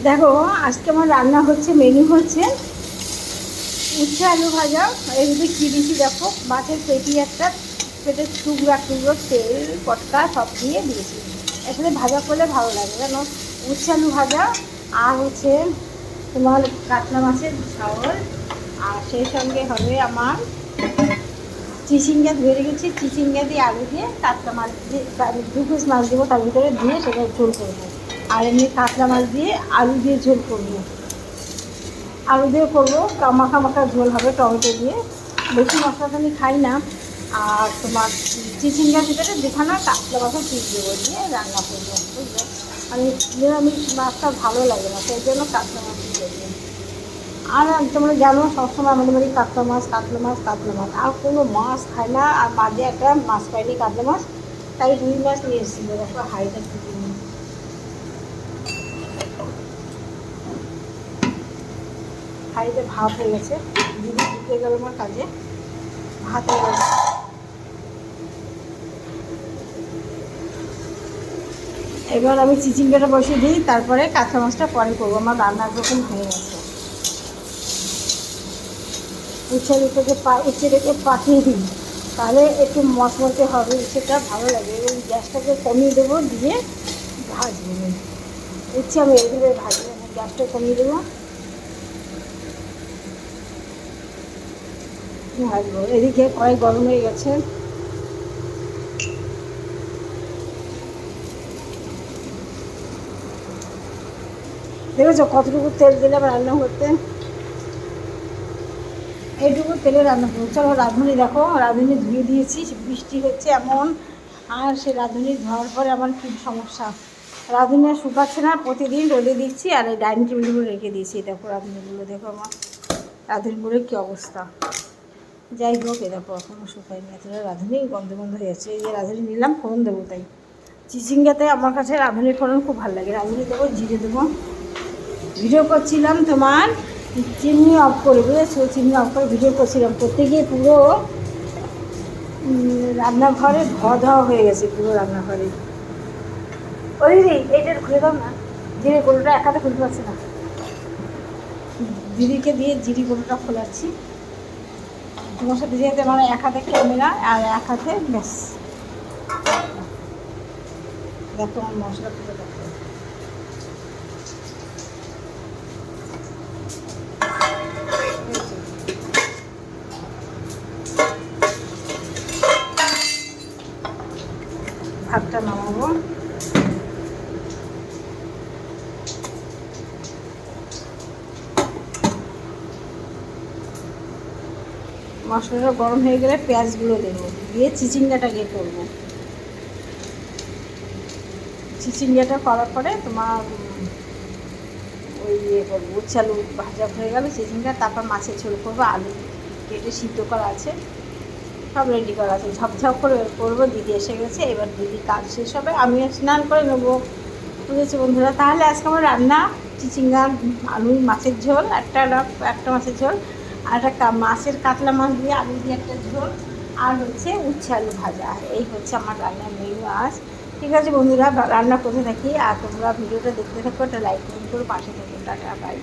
দেখো আজকে আমার রান্না হচ্ছে, মেনু হচ্ছে উচ্ছে আলু ভাজা। এর মধ্যে কী দিয়েছি দেখো, মাছের পেটি একটা, পেটের টুকরা টুকরো, তেল পটকা সব দিয়ে দিয়েছি। এখানে ভাজা করলে ভালো লাগে কেন, উচ্ছে আলু ভাজা। আর হচ্ছে তোমার কাতলা মাছের ঝাল। আর সেই সঙ্গে হবে আমার চিচিঙ্গা ধুয়ে রেখেছি, চিচিঙ্গা দিয়ে আলু দিয়ে কাতলা মাছ দিয়ে, 2 পিস মাছ দেবো তার ভিতরে দিয়ে সেটা ঝোল করবো। আর এমনি কাতলা মাছ দিয়ে আলু দিয়ে ঝোল করবো, আলু দিয়ে করবো, মাখা মাখা ঝোল হবে টমেটো দিয়ে। বেশি মশলা আমি খাই না। আর তোমার চিচিঙ্গার ভিতরে যেখানে কাতলা মাছের পিস দেবো, দিয়ে রান্না করবো, বুঝলে। আমি নিরামিষ মাছটা ভালো লাগে না, সেই জন্য কাতলা মাছ করবো। আর তোমরা জানো সবসময় আমাদের বাড়ি কাতলা মাছ, কাতলা মাছ, কাতলা মাছ, আর কোনো মাছ খায় না। আর মাঝে একটা মাছ পাইনি, কাতলা মাছ, তাই রুই মাছ নিয়ে এসেছিলো, দেখো হাইটা থেকে নিয়ে। হাঁড়িতে ভাত হয়ে গেছে, দিদি ঢুকে গেল আমার কাজে, ভাত হয়ে গেছে। এবার আমি চিচিঙ্গাটা বসিয়ে দিই, তারপরে কাঁচা মাছটা পরে করবো। আমার রান্না যখন হয়ে গেছে, উচ্ছে রেখে পাঠিয়ে দিই, তাহলে একটু মচমচে হবে, সেটা ভালো লাগে। এবং গ্যাসটাকে কমিয়ে দেবো, দিয়ে ভাজবো। উচ্ছে আমি এইভাবে ভাজবো, গ্যাসটা কমিয়ে দেবো, ভাজবো। এদিকে কড়াই গরম হয়ে গেছে, দেখেছো কতটুকু তেল দিলাম রান্না করতে, এইটুকু তেলে রান্না করবো। চলো রাঁধুনি দেখো, রাঁধুনি ধুয়ে দিয়েছি, বৃষ্টি হচ্ছে এমন। আর সে রাঁধুনি ধোয়ার পরে আমার কী সমস্যা, রাঁধুনি আর শুকাচ্ছে না, প্রতিদিন রোদে দিচ্ছি। আর এই ডাইনিং টেবিলগুলো রেখে দিয়েছি, দেখো রাঁধুনিগুলো, দেখো আমার রাঁধুনিগুলোর কী অবস্থা। যাই হোক, এ দেখো এখনও শুকায়নি, এতটা রাঁধুনি গন্ধ গন্ধ হয়ে যাচ্ছে। এই যে রাঁধুনি নিলাম, ফোড়ন দেবো তাই। চিচিঙ্গাতে আমার কাছে রাঁধুনির ফোড়ন খুব ভালো লাগে। রাঁধুনি দেবো, জিরে দেবো। ভিডিও করছিলাম তোমার চিমনি অফ করে, বুঝেছো, চিমনি অফ করে ভিডিও করছিলাম, করতে গিয়ে পুরো রান্নাঘরে ধোয়া ধোয়া হয়ে গেছে, পুরো রান্নাঘরে। ওই দিদি এইটার খুলে দাও না, জিরে গোলটা এক হাতে খুলতে পারছি না, দিদিকে দিয়ে জিরি গোলটা খোলাচ্ছি। তোমার সাথে যেহেতু আমার এক হাতে ক্যামেরা আর এক হাতে ব্যাস, দেখো আমার মশলা খুলে দেখো। ভাতটা নামাবো, মশলাটা গরম হয়ে গেলে পেঁয়াজগুলো দেবো, দিয়ে চিচিঙ্গাটাকে করবো। চিচিঙ্গাটা করার পরে তোমার ওই ইয়ে করবো, উচ্ছে আলু ভাজা হয়ে গেলে চিচিঙ্গা, তারপর মাছের ঝোল করবো, আলু কেটে সিদ্ধ করা আছে, সব রেডি করা আছে, ঝপঝপ করে করবো। দিদি এসে গেছে, এবার দিদি কাজ শেষ হবে, আমিও স্নান করে নেবো, বুঝেছি বন্ধুরা। তাহলে আজকে আমার রান্না চিচিঙ্গা আলু মাছের ঝোল, একটা মাছের ঝোল, আর একটা মাছের কাতলা মাছ দিয়ে আলু দিয়ে একটা ঝোল, আর হচ্ছে উচ্ছে আলু ভাজা। এই হচ্ছে আমার রান্নার মেনু আজ। ঠিক আছে বন্ধুরা, রান্না করতে থাকি, আর তোমরা ভিডিওটা দেখতে থাকো, একটা লাইক কমেন্ট করে পাশে থাকো। Tata, by.